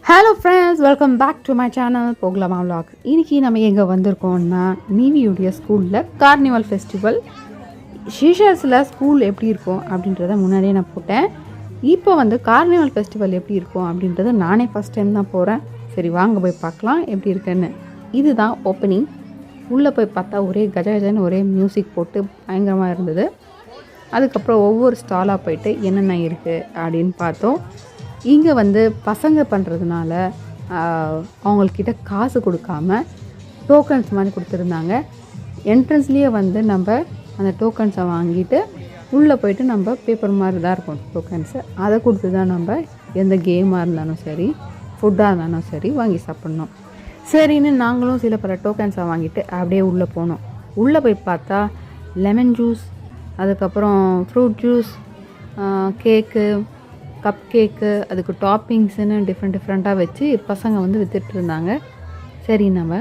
Hello friends, welcome back to my channel போகலாமா vlog. இன்றைக்கி நம்ம எங்கே வந்திருக்கோம்னா நீவியுடைய ஸ்கூலில் கார்னிவல் ஃபெஸ்டிவல். ஷீஷர்ஸில் ஸ்கூல் எப்படி இருக்கும் அப்படின்றத முன்னாடியே நான் போட்டேன். இப்போ கார்னிவல் ஃபெஸ்டிவல் எப்படி இருக்கும் அப்படின்றத நானே ஃபஸ்ட் டைம் தான் போகிறேன். சரி வாங்க போய் பார்க்கலாம் எப்படி இருக்குன்னு. இதுதான் ஓப்பனிங். உள்ளே போய் பார்த்தா ஒரே கஜகஜன்னு ஒரே மியூசிக் போட்டு பயங்கரமாக இருந்தது. அதுக்கப்புறம் ஒவ்வொரு ஸ்டாலாக போயிட்டு என்னென்ன இருக்குது அப்படின்னு பார்த்தோம். இங்கே பசங்க பண்ணுறதுனால அவங்கக்கிட்ட காசு கொடுக்காம டோக்கன்ஸ் மாதிரி கொடுத்துருந்தாங்க. என்ட்ரன்ஸ்லேயே நம்ம அந்த டோக்கன்ஸை வாங்கிட்டு உள்ளே போயிட்டு நம்ம பேப்பர் மாதிரி தான் இருக்கும் டோக்கன்ஸு. அதை கொடுத்து தான் நம்ம எந்த கேமாக இருந்தாலும் சரி, ஃபுட்டாக இருந்தாலும் சரி வாங்கி சாப்பிட்ணும். சரின்னு நாங்களும் சில பல டோக்கன்ஸை வாங்கிட்டு அப்படியே உள்ளே போனோம். உள்ளே போய் பார்த்தா லெமன் ஜூஸ், அதுக்கப்புறம் ஃப்ரூட் ஜூஸ், கேக்கு, கப் கேக்கு, அதுக்கு டாப்பிங்ஸுன்னு டிஃப்ரெண்ட்டாக வச்சு பசங்க விற்றுட்டு இருந்தாங்க. சரி நம்ம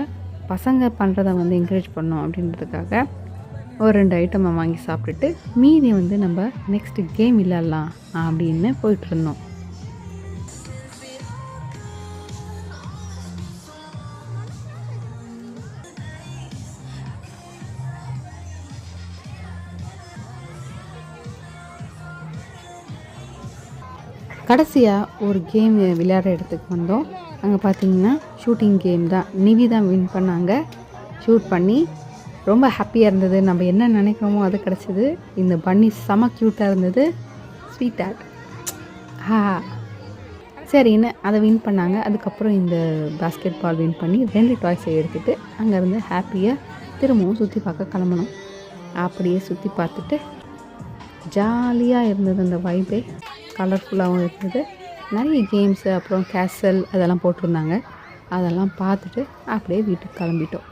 பசங்க பண்ணுறதை என்கரேஜ் பண்ணோம் அப்படின்றதுக்காக ஒரு 2 ஐட்டமை வாங்கி சாப்பிட்டுட்டு மீதி நம்ம நெக்ஸ்ட்டு கேம் விளையாடலாம் அப்படின்னு போயிட்டுருந்தோம். கடைசியாக ஒரு கேம் விளையாடுற இடத்துக்கு வந்தோம். அங்கே பார்த்திங்கன்னா ஷூட்டிங் கேம் தான். நிவி தான் வின் பண்ணாங்க. ஷூட் பண்ணி ரொம்ப ஹாப்பியாக இருந்தது. நம்ம என்ன நினைக்கிறோமோ அது கிடச்சிது. இந்த பன்னி செம க்யூட்டாக இருந்தது, ஸ்வீட் ஆட். சரின்னு அதை வின் பண்ணாங்க. அதுக்கப்புறம் இந்த பாஸ்கெட் பால் வின் பண்ணி 2 டாய்ஸை எடுத்துகிட்டு அங்கேருந்து ஹாப்பியாக திரும்பவும் சுற்றி பார்க்க கிளம்பணும். அப்படியே சுற்றி பார்த்துட்டு ஜாலியாக இருந்தது. அந்த வைபே கலர்ஃபுல்லாகவும் இருந்தது. நிறைய கேம்ஸு, அப்புறம் கேசல் அதெல்லாம் போட்டிருந்தாங்க. அதெல்லாம் பார்த்துட்டு அப்படியே வீட்டுக்கு கிளம்பிட்டோம்.